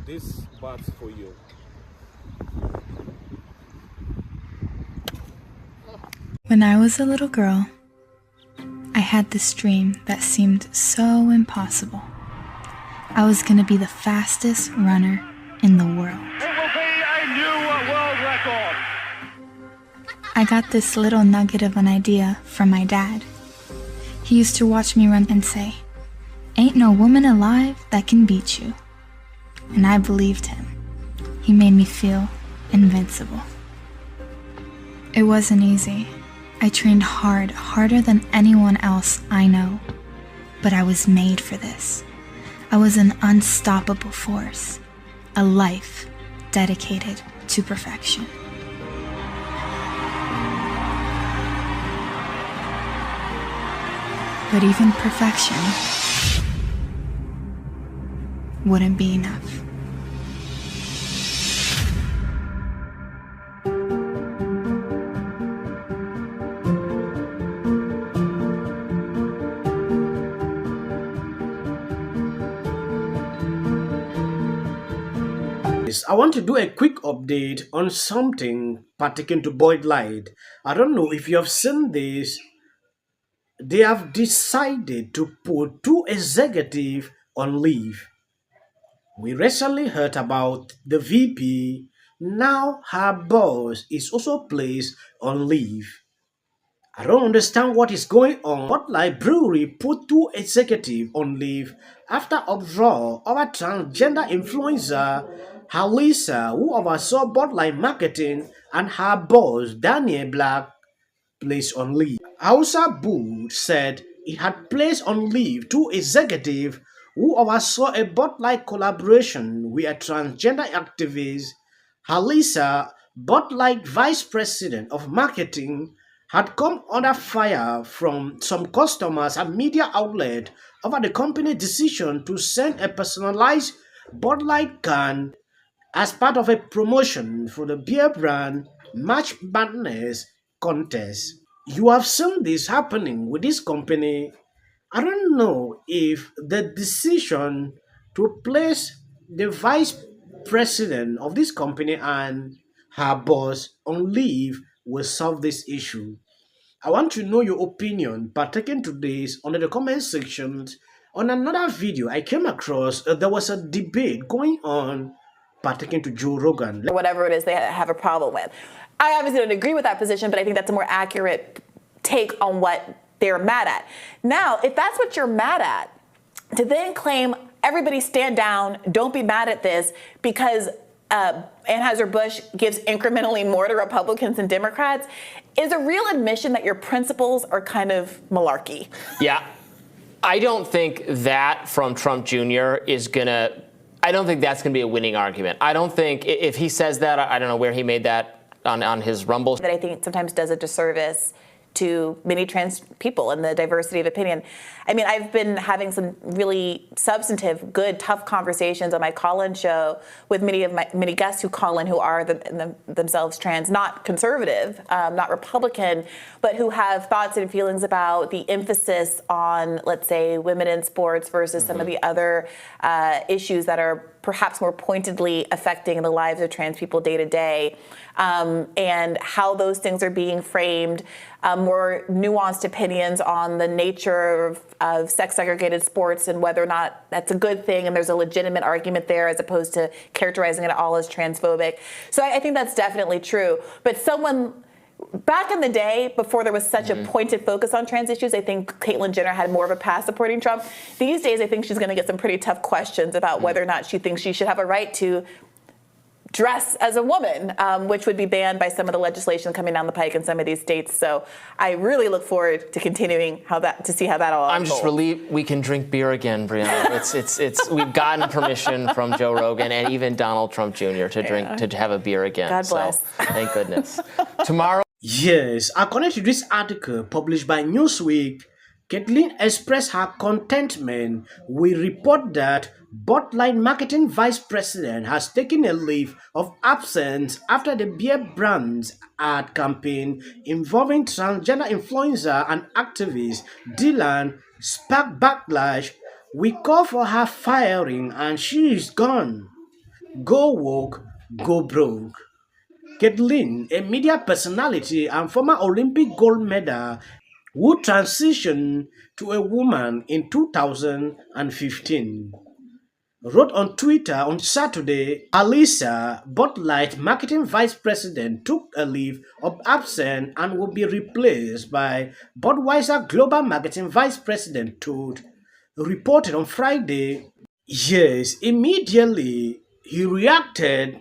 this bat's for you. When I was a little girl, I had this dream that seemed so impossible. I was going to be the fastest runner in the world. It will be a new world record. I got this little nugget of an idea from my dad. He used to watch me run and say, "Ain't no woman alive that can beat you." And I believed him. He made me feel invincible. It wasn't easy. I trained hard, harder than anyone else I know. But I was made for this. I was an unstoppable force, a life dedicated to perfection. But even perfection wouldn't be enough. I want to do a quick update on something pertaining to Bud Light. I don't know if you have seen this. They have decided to put two executives on leave. We recently heard about the VP. Now her boss is also placed on leave. I don't understand what is going on. Bud Light Brewery put two executives on leave after uproar over transgender influencer Alissa, who oversaw Bud Light marketing, and her boss Daniel Black placed on leave. Busch said it had placed on leave two executives who oversaw a Bud Light collaboration with a transgender activist. Alissa, Bud Light vice president of marketing, had come under fire from some customers and media outlets over the company's decision to send a personalized Bud Light can as part of a promotion for the beer brand March Madness contest. You have seen this happening with this company. I don't know if the decision to place the vice president of this company and her boss on leave will solve this issue. I want to know your opinion pertaining to this under the comment section. On another video I came across, there was a debate going on pertaining to Joe Rogan. Whatever it is they have a problem with. I obviously don't agree with that position, but I think that's a more accurate take on what they're mad at. Now, if that's what you're mad at, to then claim everybody stand down, don't be mad at this because Anheuser Busch gives incrementally more to Republicans and Democrats is a real admission that your principles are kind of malarkey. Yeah, I don't think that from Trump Jr. is gonna, I don't think that's gonna be a winning argument. I don't think, if he says that, I don't know where he made that on his Rumble. That I think sometimes does a disservice to many trans people and the diversity of opinion. I mean, I've been having some really substantive, good, tough conversations on my call-in show with many guests who call in who are themselves trans, not conservative, not Republican, but who have thoughts and feelings about the emphasis on, let's say, women in sports versus some of the other issues that are perhaps more pointedly affecting the lives of trans people day to day, and how those things are being framed, more nuanced opinions on the nature of sex-segregated sports and whether or not that's a good thing and there's a legitimate argument there as opposed to characterizing it all as transphobic. So I think that's definitely true. But someone back in the day, before there was such a pointed focus on trans issues, I think Caitlyn Jenner had more of a pass supporting Trump. These days, I think she's going to get some pretty tough questions about whether or not she thinks she should have a right to dress as a woman, which would be banned by some of the legislation coming down the pike in some of these states. So I really look forward to continuing to see how that all I'm unfolds. just relieved we can drink beer again, Brianna. We've gotten permission from Joe Rogan and even Donald Trump Jr. to drink, to have a beer again. God bless. So, thank goodness. Tomorrow. Yes, according to this article published by Newsweek, Caitlyn expressed her contentment with report that Bud Light marketing vice president has taken a leave of absence after the beer brand's ad campaign involving transgender influencer and activist Dylan sparked backlash. We call for her firing and she is gone. Go woke, go broke. Caitlyn, a media personality and former Olympic gold medal who transitioned to a woman in 2015, wrote on Twitter on Saturday, Alissa, Bud Light marketing vice president, took a leave of absence and will be replaced by Budweiser global marketing vice president Todd, reported on Friday. Yes, immediately he reacted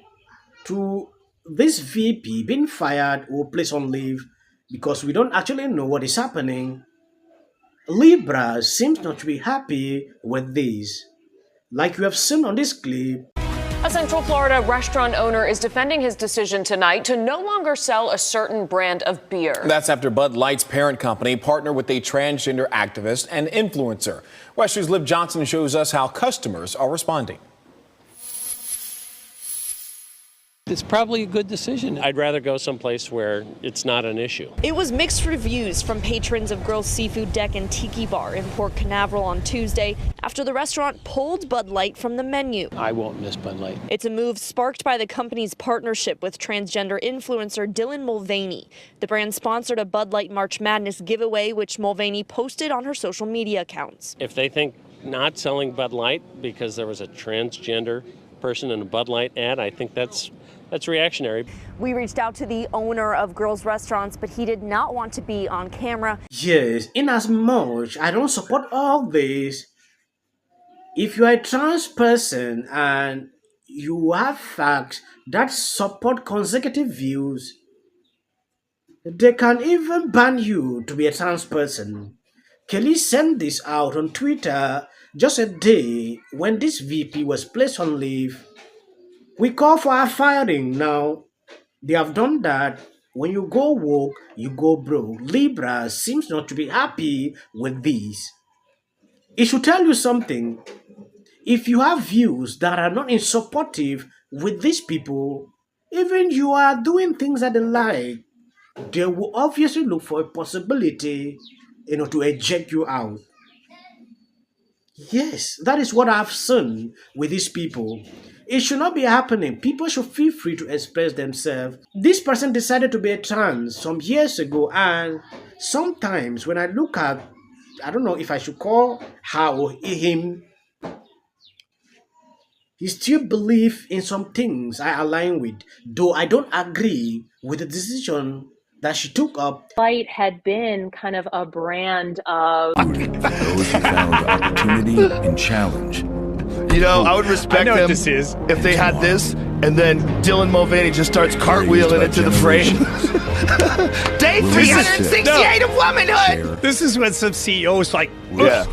to this VP being fired or placed on leave because we don't actually know what is happening. Libra seems not to be happy with this. Like you have seen on this clip, a Central Florida restaurant owner is defending his decision tonight to no longer sell a certain brand of beer. That's after Bud Light's parent company partnered with a transgender activist and influencer. West 2's Liv Johnson shows us how customers are responding. It's probably a good decision. I'd rather go someplace where it's not an issue. It was mixed reviews from patrons of Girls Seafood Deck and Tiki Bar in Port Canaveral on Tuesday after the restaurant pulled Bud Light from the menu. I won't miss Bud Light. It's a move sparked by the company's partnership with transgender influencer Dylan Mulvaney. The brand sponsored a Bud Light March Madness giveaway, which Mulvaney posted on her social media accounts. If they think not selling Bud Light because there was a transgender person in a Bud Light ad, I think that's reactionary. We reached out to the owner of Girls Restaurants, but he did not want to be on camera. yes, in as much I don't support all this. If you are a trans person and you have facts that support consecutive views, they can even ban you to be a trans person. Kelly sent this out on Twitter just a day when this VP was placed on leave. We call for a firing now. They have done that. When you go woke, you go broke. Libra seems not to be happy with this. It should tell you something. If you have views that are not in supportive with these people, even you are doing things that they like, they will obviously look for a possibility, to eject you out. Yes, that is what I've seen with these people. It should not be happening. People should feel free to express themselves. This person decided to be a trans some years ago, and sometimes when I look at, I don't know if I should call her or him, he still believes in some things I align with, though I don't agree with the decision that she took up. Light had been kind of a brand of those who found opportunity and challenge. I would respect them if they had this, and then Dylan Mulvaney just starts cartwheeling into the frame. Day 368 of womanhood! This is what some CEOs like. Yeah.